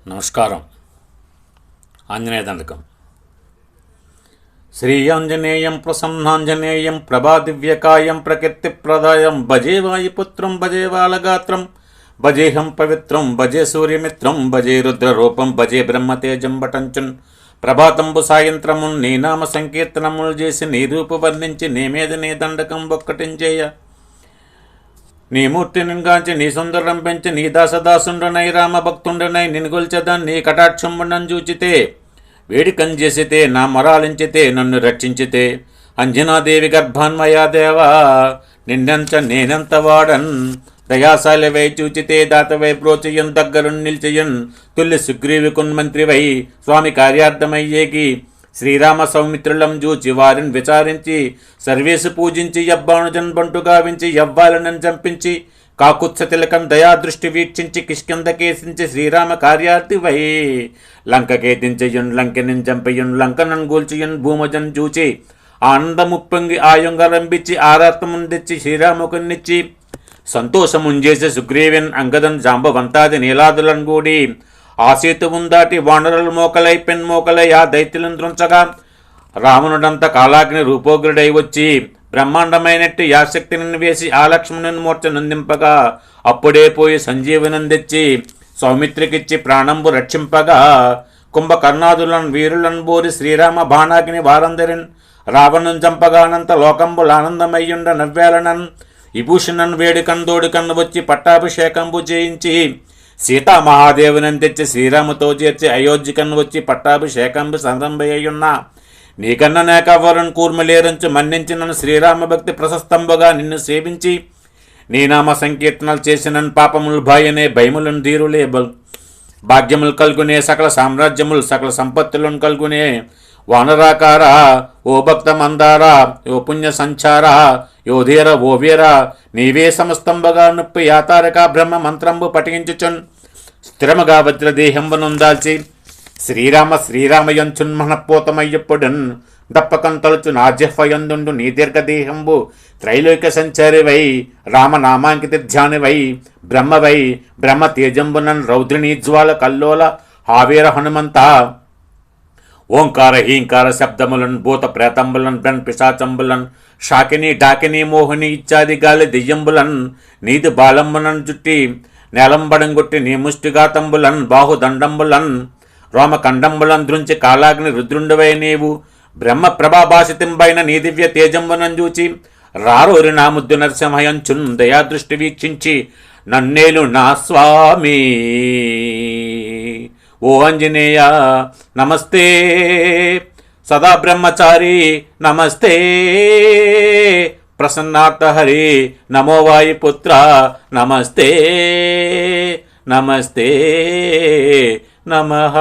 నమస్కారం. ఆంజనేయ దండకం. శ్రీ ఆంజనేయం ప్రసన్నాంజనేయం ప్రభాదివ్యకాయం ప్రకీర్తిప్రదాయం భజే వాయుపుత్రం భజే బాలగాత్రం భజేహం పవిత్రం భజే సూర్యమిత్రం భజే రుద్రరూపం భజే బ్రహ్మతేజం బటంచున్ ప్రభాతంబు సాయంత్రమున్ నీ నామ సంకీర్తనములు చేసి నీ రూపు వర్ణించి నీ మీద నీ దండకం ఒక్కటించేయ నీ మూర్తిని గాంచి నీ సుందరం పెంచి నీ దాసదాసుండనై రామభక్తుండనై నిన్గొల్చెదన్ నీ కటాక్షంబునన్ చూచితే వేడికం చేసితే నా మొరాలించితే నన్ను రక్షించితే అంజనాదేవి గర్భాన్మయా దేవా నిన్నెంత నేనెంత వాడన్ దయాశాలవై చూచితే దాతవై ప్రోచయన్ దగ్గరున్ నిల్చయన్ తుల్లి సుగ్రీవికున్ మంత్రివై స్వామి కార్యార్థమయ్యేకి శ్రీరామ సౌమిత్రులం జూచి వారిని విచారించి సర్వేసు పూజించి యబ్బానుజన్ బంటు గావించి యవ్వాలనని చంపించి కాకుత్స తిలకం దయాదృష్టి వీక్షించి కిష్కిందకేసించి శ్రీరామ కార్యార్థివై లంకకేతించయున్ లంకెనిన్ చంపయున్ లంకనన్ గూల్చియున్ భూమజన్ చూచి ఆనందముప్పొంగి ఆయుంగరంబిచ్చి ఆరాత్మముందెచ్చి శ్రీరాముకున్నిచ్చి సంతోషముంజేసి సుగ్రీవన్ అంగదన్ జాంబవంతాది నీలాదులను గూడి ఆసేతువున్ దాటి వానరులు మోకలై పెన్మోకలై ఆ దైత్యులను త్రుంచగా రావణుడంత కాలాగ్ని రూపోగ్రుడై వచ్చి బ్రహ్మాండమైనట్టు యాశక్తిని వేసి ఆ లక్ష్మణుని మూర్ఛ నందింపగా అప్పుడే పోయి సంజీవనం తెచ్చి సౌమిత్రికిచ్చి ప్రాణంబు రక్షింపగా కుంభకర్ణాదులను వీరులను బోరి శ్రీరామ బాణాగ్ని వారందరిన్ రావణుని చంపగానంత లోకంబులానందమయ్యుండ నవ్వేలనన్ విభూషణన్ వేడుకన్ దోడుకన్ వచ్చి పట్టాభిషేకంబు చేయించి సీతామహాదేవుని తెచ్చి శ్రీరాముతో చేర్చి అయోధ్యకన్ వచ్చి పట్టాభిషేకంబు సంరంభయ్యున్నా నీకన్న నేకవరున్ కూర్మలేరంచు మన్నించినను శ్రీరామ భక్తి ప్రశస్తంబుగా నిన్ను సేవించి నీ నామ సంకీర్తనలు చేసినన్ పాపములు భాయనే భయములను ధీరులే భాగ్యములు కల్గునే సకల సామ్రాజ్యములు సకల సంపత్తులను కల్గునే వానరాకార ఓ భక్త మందార ఓ పుణ్య సంచార యో ధీర ఓ వీర నీవే సమస్తంబగా నొప్పి యాతారక బ్రహ్మ మంత్రంబు పఠించుచున్ స్థిరముగా వజ్రదేహంబునుందాల్చి శ్రీరామయంచున్మహపోతమయ్యప్పుడన్ దప్పకం తలుచు నాజ్యఫయందుండు నీ దీర్ఘదేహంబు త్రైలోక్య సంచారివై రామనామాంకిత ధ్యానివై బ్రహ్మవై బ్రహ్మ తేజంబునన్ రౌద్రిణీజ్వాల కల్లోల హావీర హనుమంత ఓంకార హీంకార శబ్దములన్ భూత ప్రేతంబులన్ బ్రన్ పిశాచంబులన్ షాకిని డాకిని మోహిని ఇత్యాది గాలి దెయ్యంబులన్ నీది బాలంబులన్ జుట్టి నేలంబడంగొట్టి నీ ముష్టిఘాతంబులన్ బాహుదండంబులన్ రోమకండంబులన్ దృంచి కాలాగ్ని రుద్రుండవై నీవు బ్రహ్మ ప్రభాభాషితింబైన నీ దివ్య తేజంబునన్ చూచి రారోరి నా ముద్దు నరసింహయంచున్ దయాదృష్టి వీక్షించి నన్నేలు నా స్వామి ఓ ఆంజనేయ నమస్తే సదా బ్రహ్మచారి నమస్తే ప్రసన్నార్థ హరి నమో వాయుపుత్ర నమస్తే నమస్తే నమః.